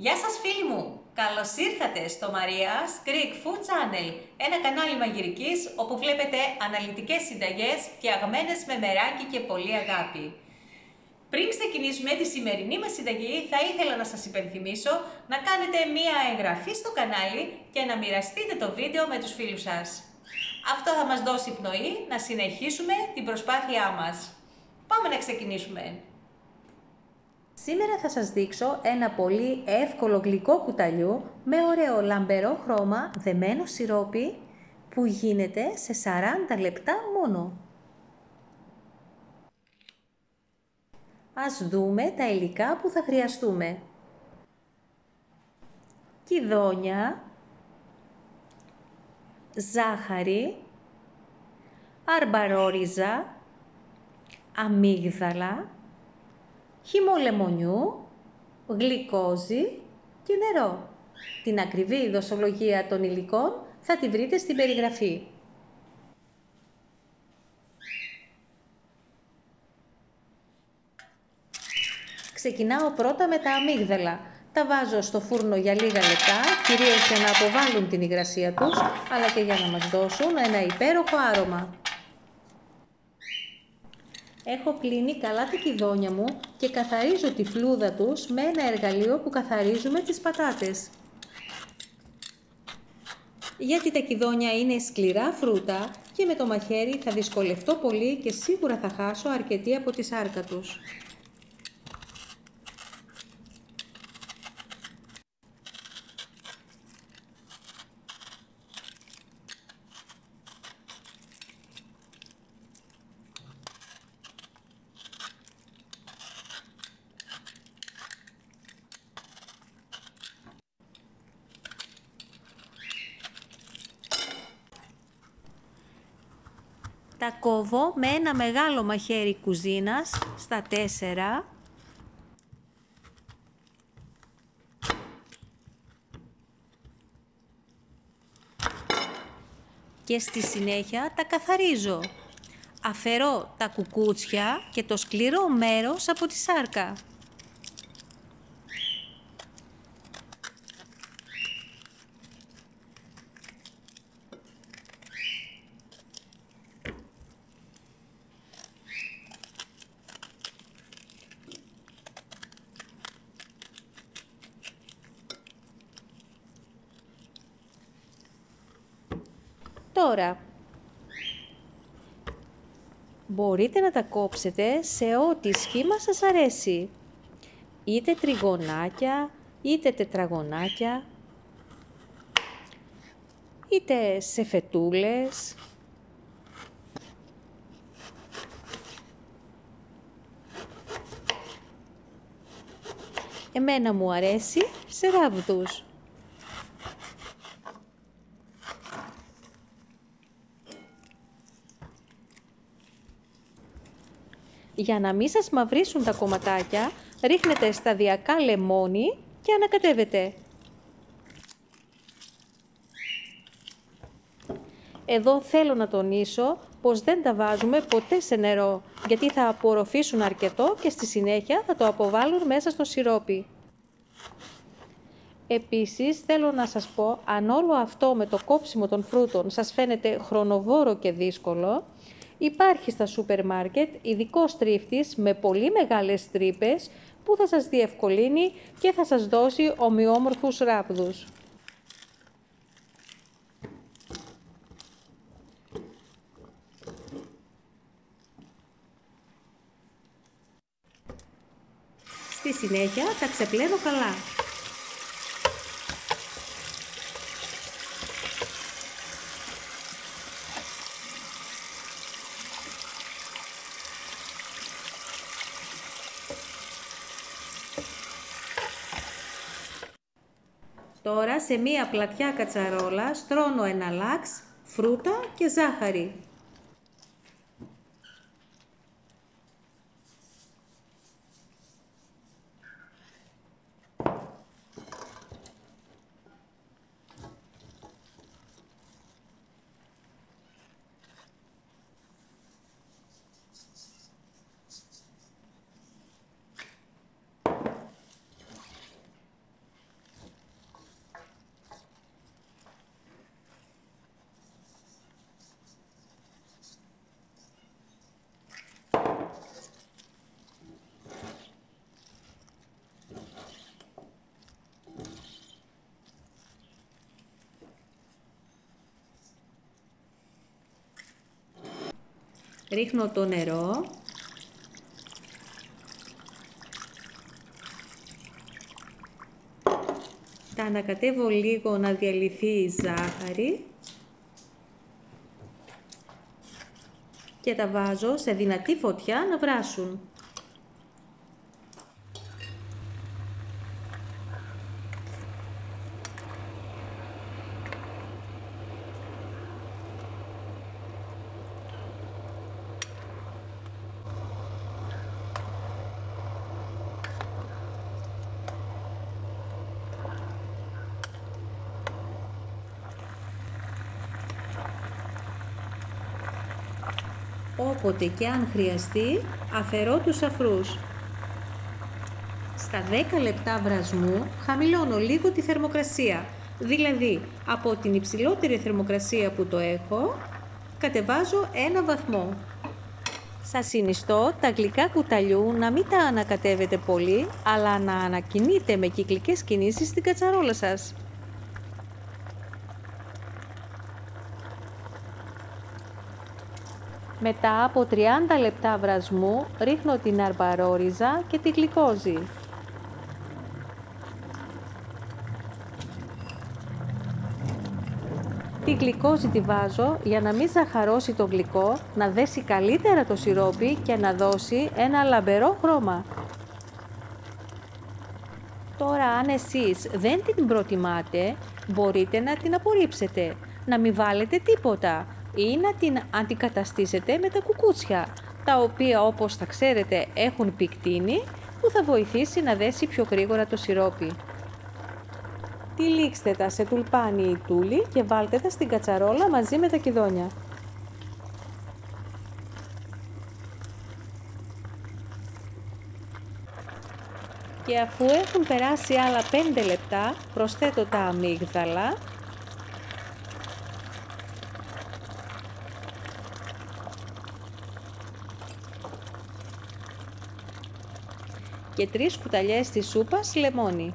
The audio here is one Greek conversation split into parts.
Γεια σας φίλοι μου! Καλώς ήρθατε στο Maria's Greek Food Channel, ένα κανάλι μαγειρικής όπου βλέπετε αναλυτικές συνταγές φτιαγμένες με μεράκι και πολύ αγάπη. Πριν ξεκινήσουμε τη σημερινή μας συνταγή, θα ήθελα να σας υπενθυμίσω να κάνετε μία εγγραφή στο κανάλι και να μοιραστείτε το βίντεο με τους φίλους σας. Αυτό θα μας δώσει πνοή να συνεχίσουμε την προσπάθειά μας. Πάμε να ξεκινήσουμε! Σήμερα θα σας δείξω ένα πολύ εύκολο γλυκό κουταλιού με ωραίο λαμπερό χρώμα δεμένο σιρόπι που γίνεται σε 40 λεπτά μόνο. Ας δούμε τα υλικά που θα χρειαστούμε. Κηδόνια, ζάχαρη, αρμπαρόριζα, αμύγδαλα, χυμό λεμονιού, γλυκόζι και νερό. Την ακριβή δοσολογία των υλικών θα τη βρείτε στην περιγραφή. Ξεκινάω πρώτα με τα αμύγδαλα. Τα βάζω στο φούρνο για λίγα λεπτά, κυρίως για να αποβάλουν την υγρασία τους, αλλά και για να μας δώσουν ένα υπέροχο άρωμα. Έχω πλύνει καλά τα κηδόνια μου και καθαρίζω τη φλούδα τους με ένα εργαλείο που καθαρίζουμε τις πατάτες. Γιατί τα κηδόνια είναι σκληρά φρούτα και με το μαχαίρι θα δυσκολευτώ πολύ και σίγουρα θα χάσω αρκετή από τη σάρκα τους. Τα κόβω με ένα μεγάλο μαχαίρι κουζίνας στα 4 και στη συνέχεια τα καθαρίζω. Αφαιρώ τα κουκούτσια και το σκληρό μέρος από τη σάρκα. Τώρα, μπορείτε να τα κόψετε σε ό,τι σχήμα σας αρέσει. Είτε τριγωνάκια, είτε τετραγωνάκια, είτε σε φετούλες. Εμένα μου αρέσει σε ράβδους. Για να μην σας μαυρίσουν τα κομματάκια, ρίχνετε σταδιακά λεμόνι και ανακατεύετε. Εδώ θέλω να τονίσω πως δεν τα βάζουμε ποτέ σε νερό, γιατί θα απορροφήσουν αρκετό και στη συνέχεια θα το αποβάλουν μέσα στο σιρόπι. Επίσης θέλω να σας πω, αν όλο αυτό με το κόψιμο των φρούτων σας φαίνεται χρονοβόρο και δύσκολο, υπάρχει στα σούπερ μάρκετ ειδικός τρίφτης με πολύ μεγάλες τρύπες που θα σας διευκολύνει και θα σας δώσει ομοιόμορφους ράβδους. Στη συνέχεια τα ξεπλένω καλά. Τώρα σε μία πλατιά κατσαρόλα στρώνω ένα λάξ, φρούτα και ζάχαρη. Ρίχνω το νερό. Τα ανακατεύω λίγο να διαλυθεί η ζάχαρη και τα βάζω σε δυνατή φωτιά να βράσουν. Όποτε και αν χρειαστεί, αφαιρώ τους αφρούς. Στα 10 λεπτά βρασμού χαμηλώνω λίγο τη θερμοκρασία, δηλαδή από την υψηλότερη θερμοκρασία που το έχω, κατεβάζω 1 βαθμό. Σας συνιστώ τα γλυκά κουταλιού να μην τα ανακατεύετε πολύ, αλλά να ανακινείτε με κυκλικές κινήσεις στην κατσαρόλα σας. Μετά από 30 λεπτά βρασμού ρίχνω την αρμπαρόριζα και τη γλυκόζη. Τη γλυκόζη τη βάζω για να μην ζαχαρώσει το γλυκό, να δέσει καλύτερα το σιρόπι και να δώσει ένα λαμπερό χρώμα. Τώρα αν εσείς δεν την προτιμάτε, μπορείτε να την απορρίψετε, να μην βάλετε τίποτα ή να την αντικαταστήσετε με τα κουκούτσια, τα οποία όπως θα ξέρετε έχουν πικτίνη που θα βοηθήσει να δέσει πιο γρήγορα το σιρόπι. Τυλίξτε τα σε τουλπάνι ή τούλι και βάλτε τα στην κατσαρόλα μαζί με τα κηδόνια. Και αφού έχουν περάσει άλλα 5 λεπτά, προσθέτω τα αμύγδαλα και 3 κουταλιές της σούπας λεμόνι.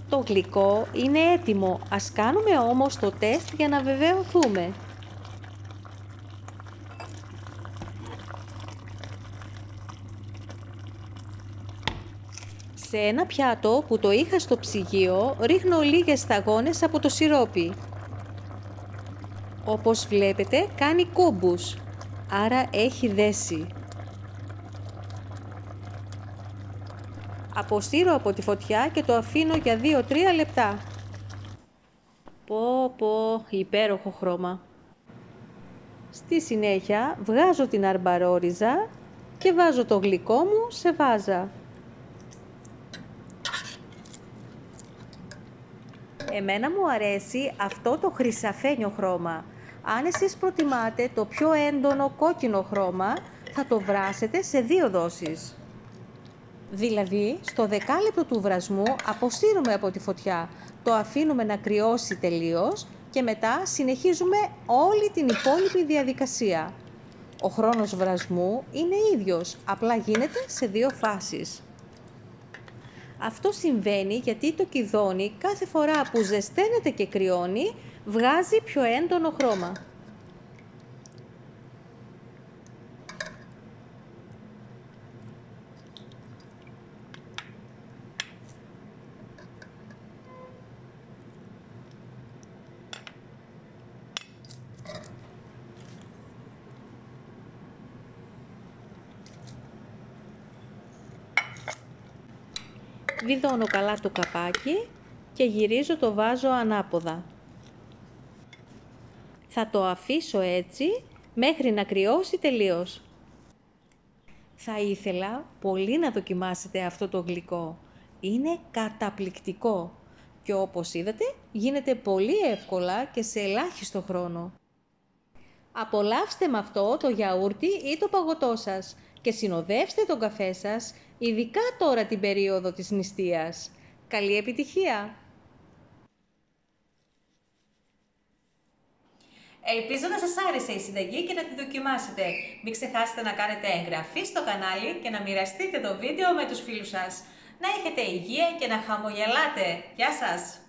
Το γλυκό είναι έτοιμο, ας κάνουμε όμως το τεστ για να βεβαιωθούμε. Σε ένα πιάτο που το είχα στο ψυγείο, ρίχνω λίγες σταγόνες από το σιρόπι. Όπως βλέπετε κάνει κόμπους, άρα έχει δέσει. Αποσύρω από τη φωτιά και το αφήνω για 2-3 λεπτά. Πω, υπέροχο χρώμα. Στη συνέχεια βγάζω την αρμπαρόριζα και βάζω το γλυκό μου σε βάζα. Εμένα μου αρέσει αυτό το χρυσαφένιο χρώμα. Αν εσείς προτιμάτε το πιο έντονο κόκκινο χρώμα, θα το βράσετε σε 2 δόσεις. Δηλαδή, στο δεκάλεπτο του βρασμού αποσύρουμε από τη φωτιά, το αφήνουμε να κρυώσει τελείως και μετά συνεχίζουμε όλη την υπόλοιπη διαδικασία. Ο χρόνος βρασμού είναι ίδιος, απλά γίνεται σε 2 φάσεις. Αυτό συμβαίνει γιατί το κηδόνι κάθε φορά που ζεσταίνεται και κρυώνει, βγάζει πιο έντονο χρώμα. Βιδώνω καλά το καπάκι και γυρίζω το βάζο ανάποδα. Θα το αφήσω έτσι μέχρι να κρυώσει τελείως. Θα ήθελα πολύ να δοκιμάσετε αυτό το γλυκό. Είναι καταπληκτικό και όπως είδατε γίνεται πολύ εύκολα και σε ελάχιστο χρόνο. Απολαύστε με αυτό το γιαούρτι ή το παγωτό σας και συνοδεύστε τον καφέ σας, ειδικά τώρα την περίοδο της νηστείας. Καλή επιτυχία! Ελπίζω να σας άρεσε η συνταγή και να τη δοκιμάσετε. Μην ξεχάσετε να κάνετε εγγραφή στο κανάλι και να μοιραστείτε το βίντεο με τους φίλους σας. να έχετε υγεία και να χαμογελάτε. Γεια σας!